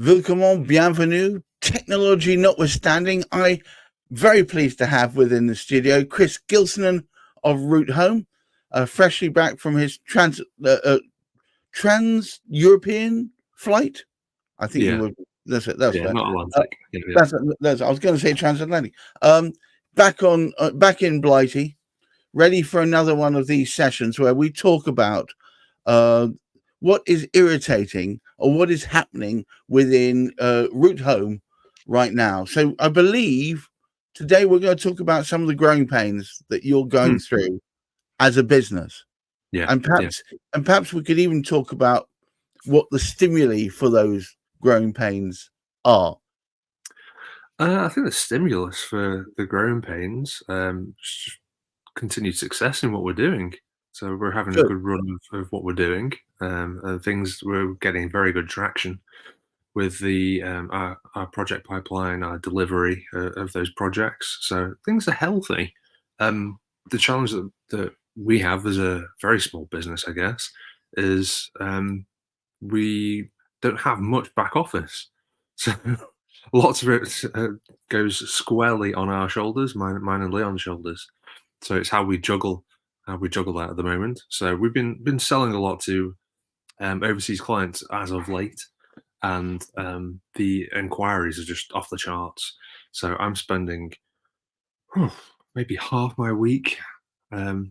Willkommen, bienvenue. Technology notwithstanding, I'm very pleased to have within the studio Chris Gilsenan of Route Home, freshly back from his trans-European flight. I think you Yeah. were. That's it. That's Yeah, fair. not Atlantic. Yeah. That's. I was going to say transatlantic. Back in Blighty, ready for another one of these sessions where we talk about what is irritating or what is happening within Route Home right now. So I believe today we're going to talk about some of the growing pains that you're going through as a business. Yeah. And perhaps we could even talk about what the stimuli for those growing pains are. I think the stimulus for the growing pains just continued success in what we're doing. So we're having a Good. good run of what we're doing. And things we're getting very good traction with the our project pipeline, our delivery of those projects. So things are healthy. The challenge that we have as a very small business, I guess, is we don't have much back office. So lots of it goes squarely on our shoulders, mine and Leon's shoulders. So it's how we juggle that at the moment. So we've been selling a lot to overseas clients as of late, and the inquiries are just off the charts. So I'm spending maybe half my week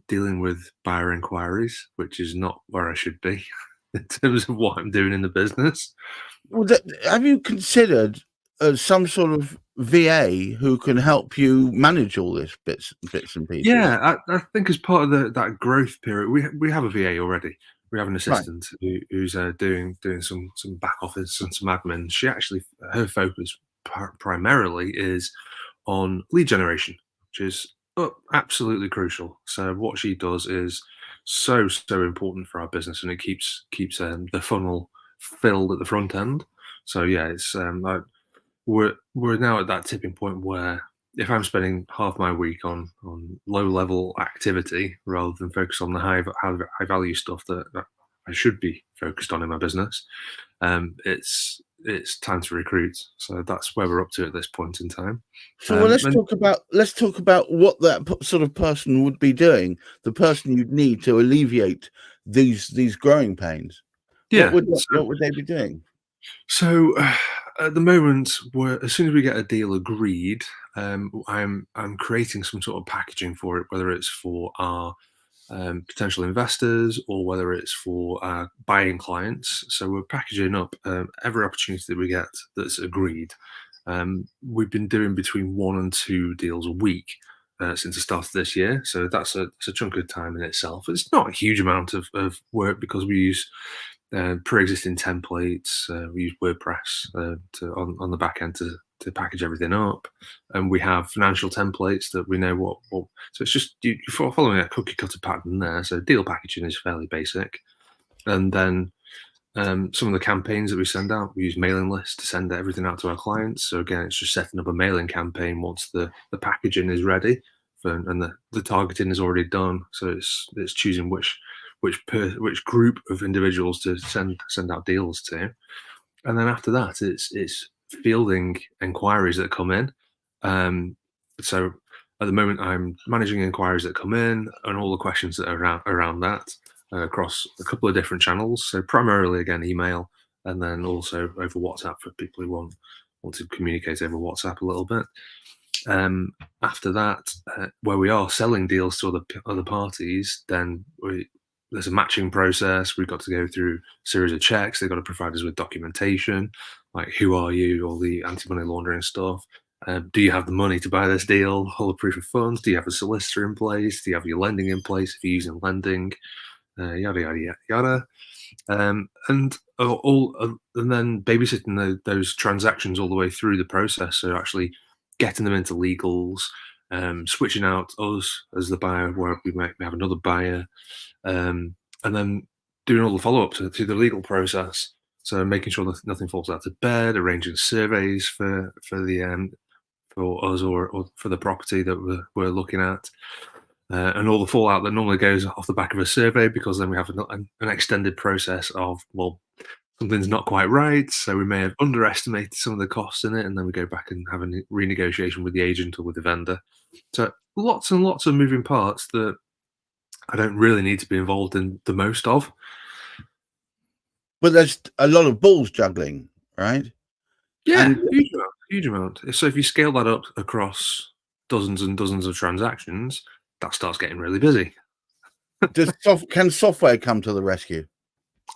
dealing with buyer inquiries, which is not where I should be in terms of what I'm doing in the business. Well, have you considered some sort of VA who can help you manage all this bits and pieces? Yeah, I think as part of that growth period, we have a VA already. We have an Right. assistant who's doing some back office and some admin. She actually her focus primarily is on lead generation, which is absolutely crucial. So what she does is so important for our business, and it keeps the funnel filled at the front end. So yeah, it's like we're now at that tipping point where if I'm spending half my week on low level activity rather than focus on the high value stuff that I should be focused on in my business, it's time to recruit. So that's where we're up to at this point in time. So well, And let's talk about what that sort of person would be doing. The person you'd need to alleviate these growing pains. yeah, What would they be doing? so at the moment, as soon as we get a deal agreed, I'm creating some sort of packaging for it, whether it's for our potential investors or whether it's for our buying clients. So we're packaging up every opportunity that we get that's agreed. We've been doing between 1 and 2 deals a week since the start of this year. So that's a chunk of time in itself. It's not a huge amount of work because we use pre-existing templates. We use WordPress on the back end to package everything up, and we have financial templates that we know what. So it's just you're following a cookie cutter pattern there. So deal packaging is fairly basic, and then some of the campaigns that we send out, we use mailing lists to send everything out to our clients. So again, it's just setting up a mailing campaign once the packaging is ready and the targeting is already done. So it's choosing which group of individuals to send out deals to, and then after that, it's fielding inquiries that come in. So at the moment, I'm managing inquiries that come in and all the questions that are around that across a couple of different channels. So primarily, again, email, and then also over WhatsApp for people who want to communicate over WhatsApp a little bit. After that, where we are selling deals to other parties, then there's a matching process. We've got to go through a series of checks. They've got to provide us with documentation, like who are you, all the anti-money laundering stuff. Do you have the money to buy this deal? All the proof of funds. Do you have a solicitor in place? Do you have your lending in place if you're using lending? Yada yada yada. And then babysitting those transactions all the way through the process. So actually getting them into legals, switching out us as the buyer where we might have another buyer, and then doing all the follow-up to the legal process. So making sure that nothing falls out of bed, arranging surveys for us or for the property that we're looking at, and all the fallout that normally goes off the back of a survey, because then we have an extended process of, well, something's not quite right, so we may have underestimated some of the costs in it, and then we go back and have a renegotiation with the agent or with the vendor. So lots and lots of moving parts that I don't really need to be involved in the most of. But there's a lot of balls juggling, right? Yeah, And huge amount, huge amount. So if you scale that up across dozens and dozens of transactions, that starts getting really busy. can software come to the rescue?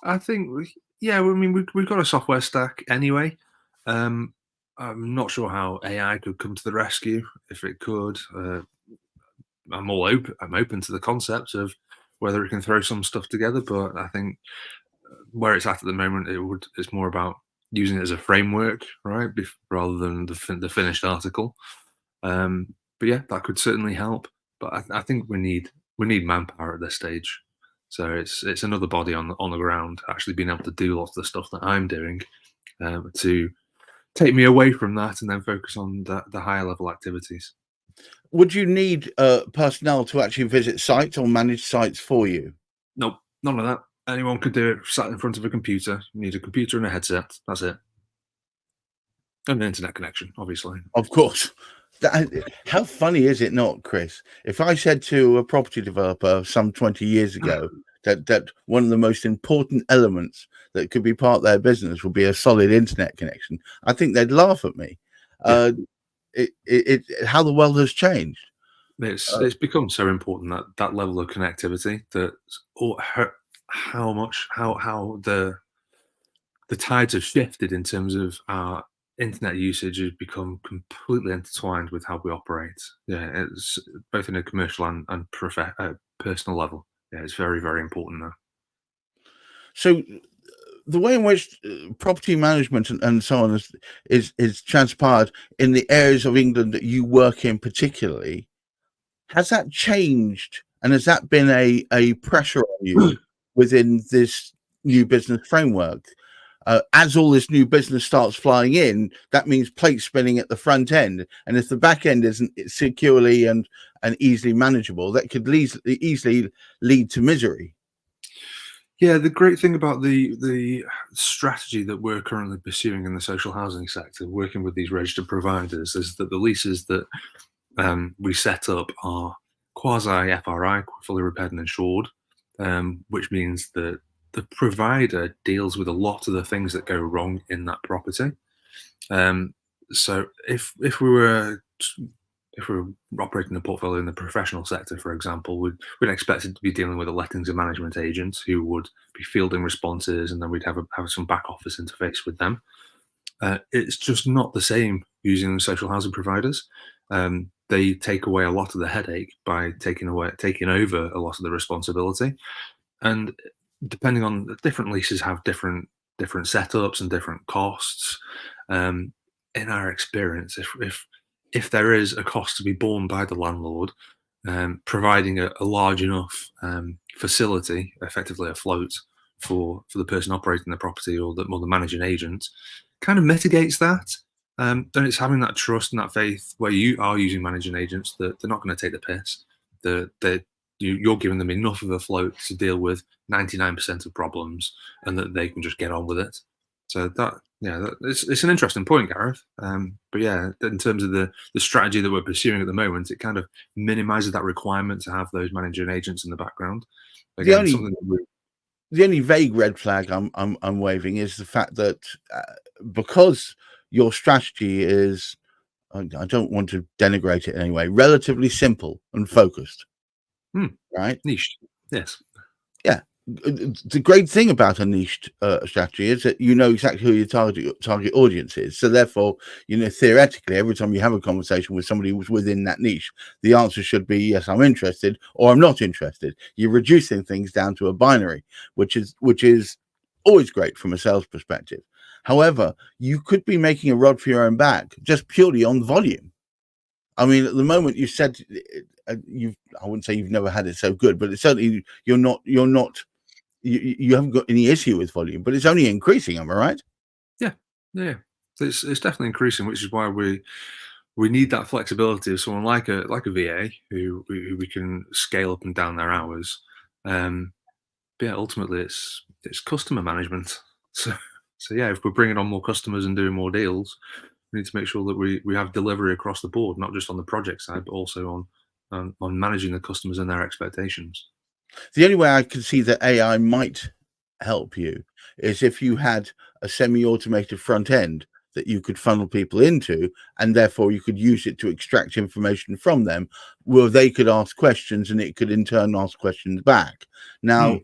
I think, yeah, I mean, we've got a software stack anyway. Um, I'm not sure how AI could come to the rescue. If it could, I'm all open. I'm open to the concept of whether it can throw some stuff together. But I think where it's at the moment, it's more about using it as a framework, right, rather than the finished article. But yeah, that could certainly help. But I think we need manpower at this stage. So it's another body on the ground actually being able to do lots of the stuff that I'm doing, to take me away from that and then focus on the higher level activities. Would you need personnel to actually visit sites or manage sites for you? Nope, none of that. Anyone could do it sat in front of a computer. You need a computer and a headset. That's it. And an internet connection, obviously. Of course. How funny is it not, Chris? If I said to a property developer some 20 years ago that one of the most important elements that could be part of their business would be a solid internet connection, I think they'd laugh at me. Yeah. How the world has changed. It's become so important that level of connectivity that how the tides have shifted in terms of our internet usage has become completely intertwined with how we operate. Yeah, it's both in a commercial and personal level. Yeah, it's very, very important now. So the way in which property management and so on is transpired in the areas of England that you work in particularly, has that changed, and has that been a pressure on you within this new business framework? As all this new business starts flying in, that means plate spinning at the front end, and if the back end isn't securely and easily manageable, that could easily lead to misery. Yeah, the great thing about the strategy that we're currently pursuing in the social housing sector, working with these registered providers, is that the leases that we set up are quasi FRI, fully repaired and insured, which means that the provider deals with a lot of the things that go wrong in that property. So if we were operating a portfolio in the professional sector, for example, we'd expect it to be dealing with a lettings and management agent who would be fielding responses, and then we'd have some back office interface with them. It's just not the same using social housing providers. They take away a lot of the headache by taking over a lot of the responsibility, and depending on the different leases have different setups and different costs. In our experience, if there is a cost to be borne by the landlord, providing a large enough facility, effectively a float for the person operating the property or the managing agent, kind of mitigates that. Then it's having that trust and that faith where you are using managing agents that they're not going to take the piss. You're giving them enough of a float to deal with 99% of problems, and that they can just get on with it. So it's an interesting point, Gareth. But yeah, in terms of the strategy that we're pursuing at the moment, it kind of minimises that requirement to have those managing agents in the background. Again, the only vague red flag I'm waving is the fact that because your strategy is, I don't want to denigrate it in any way, relatively simple and focused, right? Niche, yes. Yeah. The great thing about a niche strategy is that you know exactly who your target audience is. So therefore, theoretically, every time you have a conversation with somebody who's within that niche, the answer should be yes, I'm interested, or I'm not interested. You're reducing things down to a binary, which is always great from a sales perspective. However, you could be making a rod for your own back just purely on volume. I mean, at the moment, you said I wouldn't say you've never had it so good, but it's certainly you haven't got any issue with volume, but it's only increasing. Am I right? Yeah. It's definitely increasing, which is why we need that flexibility of someone like a VA who we can scale up and down their hours. But yeah, ultimately it's customer management. So yeah, if we're bringing on more customers and doing more deals, we need to make sure that we have delivery across the board, not just on the project side, but also on managing the customers and their expectations. The only way I could see that AI might help you is if you had a semi-automated front end that you could funnel people into, and therefore you could use it to extract information from them, where they could ask questions and it could in turn ask questions back. Now,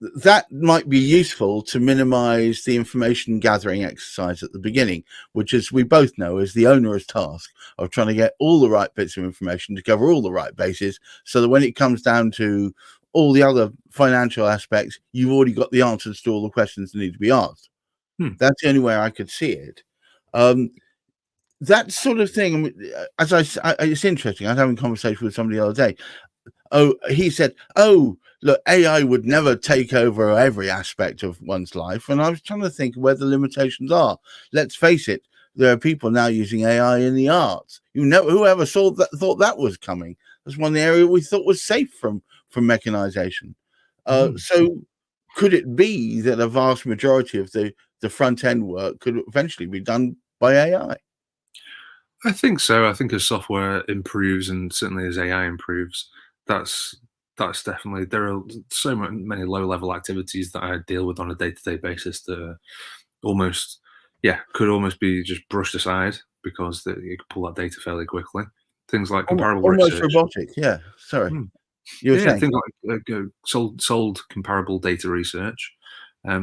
that might be useful to minimize the information gathering exercise at the beginning, which, as we both know, is the onerous task of trying to get all the right bits of information to cover all the right bases, so that when it comes down to all the other financial aspects, you've already got the answers to all the questions that need to be asked. That's the only way I could see it. That sort of thing, as it's interesting. I was having a conversation with somebody the other day. He said, look, AI would never take over every aspect of one's life. And I was trying to think where the limitations are. Let's face it, there are people now using AI in the arts. Whoever thought that was coming? That's one area we thought was safe from mechanization. So could it be that a vast majority of the front end work could eventually be done by AI? I think so. I think as software improves, and certainly as AI improves, that's definitely, there are so many low level activities that I deal with on a day-to-day basis that could almost be just brushed aside because you can pull that data fairly quickly. Things like comparable almost research. robotic. Yeah, sorry. You were saying things like sold comparable data research. I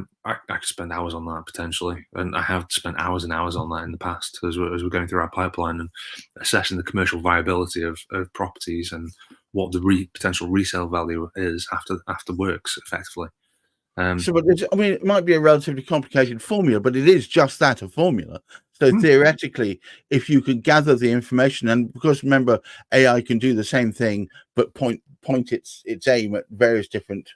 could spend hours on that potentially, and I have spent hours and hours on that in the past as we're going through our pipeline and assessing the commercial viability of properties and what the potential resale value is after works effectively. But it might be a relatively complicated formula, but it is just that, a formula. So theoretically, if you could gather the information, and because remember, AI can do the same thing, but point its aim at various different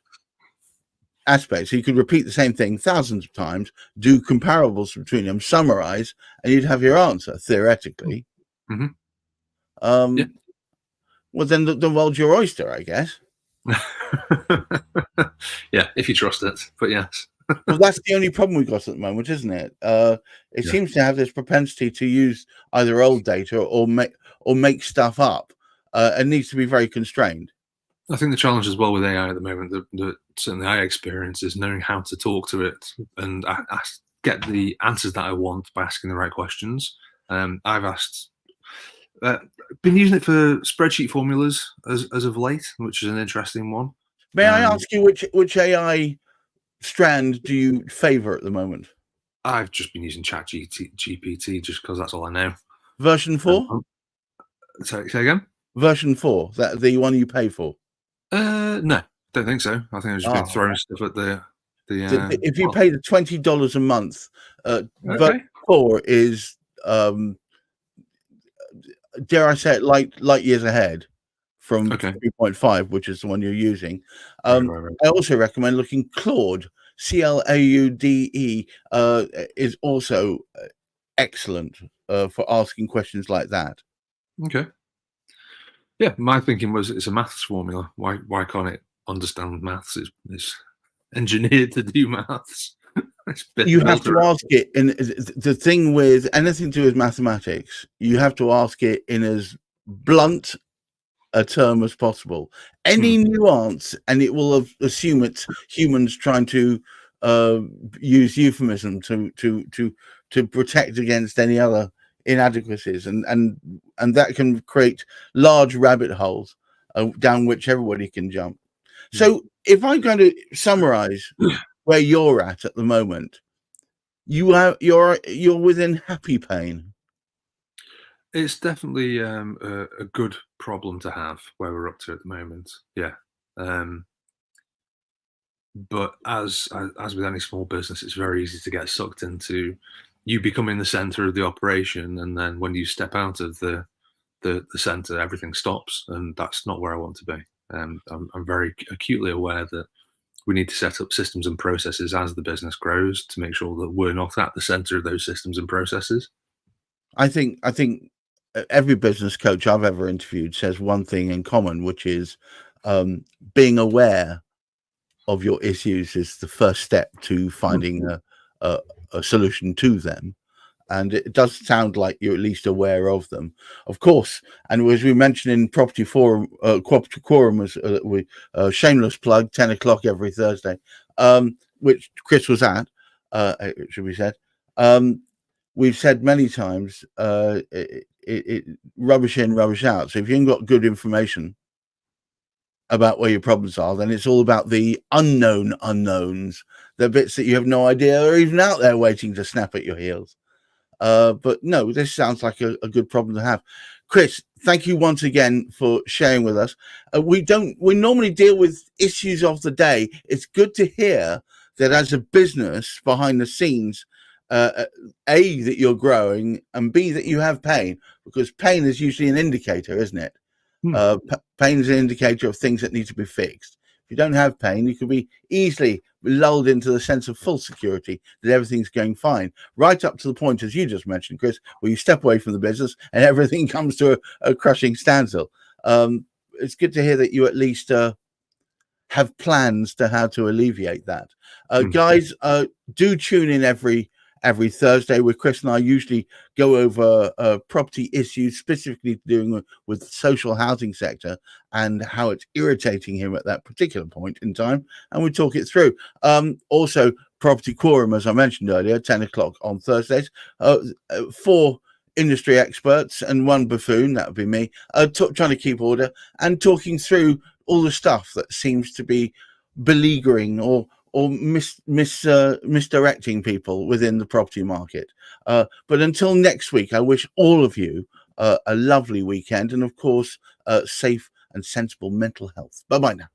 aspects. So you could repeat the same thing thousands of times, do comparables between them, summarize, and you'd have your answer theoretically. Well, then the world's your oyster, I guess. Yeah, if you trust it. But yes. Well, that's the only problem we've got at the moment, isn't it? It seems to have this propensity to use either old data or make stuff up. It needs to be very constrained. I think the challenge as well with AI at the moment, that certainly I experience, is knowing how to talk to it and get the answers that I want by asking the right questions. I've been using it for spreadsheet formulas as of late, which is an interesting one. May I ask you which AI strand do you favor at the moment? I've just been using ChatGPT just because that's all I know. Version 4? Say again? Version 4, that the one you pay for? No, don't think so. I think I've just been throwing stuff at the if you pay the $20 a month, version 4 is dare I say it, light years ahead from 3.5, which is the one you're using. Right. I also recommend looking Claude. CLAUDE is also excellent for asking questions like that. Okay. Yeah, my thinking was it's a maths formula. Why can't it understand maths? It's engineered to do maths. You have to ask it, and the thing with anything to do with mathematics, you have to ask it in as blunt a term as possible. Any nuance, and it will assume it's humans trying to use euphemism to protect against any other inadequacies, and that can create large rabbit holes down which everybody can jump. So if I'm going to summarize where you're at the moment, you're within happy pain. It's definitely a good problem to have where we're up to at the moment. Yeah. But as with any small business, it's very easy to get sucked into you becoming the center of the operation, and then when you step out of the center, everything stops, and that's not where I want to be. I'm very acutely aware that we need to set up systems and processes as the business grows to make sure that we're not at the center of those systems and processes. I think every business coach I've ever interviewed says one thing in common, which is being aware of your issues is the first step to finding a solution to them. And it does sound like you're at least aware of them, of course. And as we mentioned in Property Forum, Property Quorum was shameless plug, 10 o'clock every Thursday, which Chris was at, it should be said. We've said many times, rubbish in, rubbish out. So if you ain't got good information about where your problems are, then it's all about the unknown unknowns, the bits that you have no idea are even out there waiting to snap at your heels. But no, this sounds like a good problem to have. Chris, thank you once again for sharing with us. We normally deal with issues of the day. It's good to hear that as a business behind the scenes, A, that you're growing, and B, that you have pain, because pain is usually an indicator, isn't it? Pain is an indicator of things that need to be fixed. If you don't have pain, you can be easily lulled into the sense of full security that everything's going fine, right up to the point, as you just mentioned, Chris, where you step away from the business and everything comes to a crushing standstill. It's good to hear that you at least have plans to how to alleviate that. Guys, do tune in every Thursday, where Chris and I usually go over property issues specifically doing with the social housing sector and how it's irritating him at that particular point in time, and we talk it through. Also, Property Quorum, as I mentioned earlier, 10 o'clock on Thursdays, 4 industry experts and 1 buffoon, that would be me, trying to keep order and talking through all the stuff that seems to be beleaguering or misdirecting people within the property market. But until next week, I wish all of you a lovely weekend and, of course, safe and sensible mental health. Bye-bye now.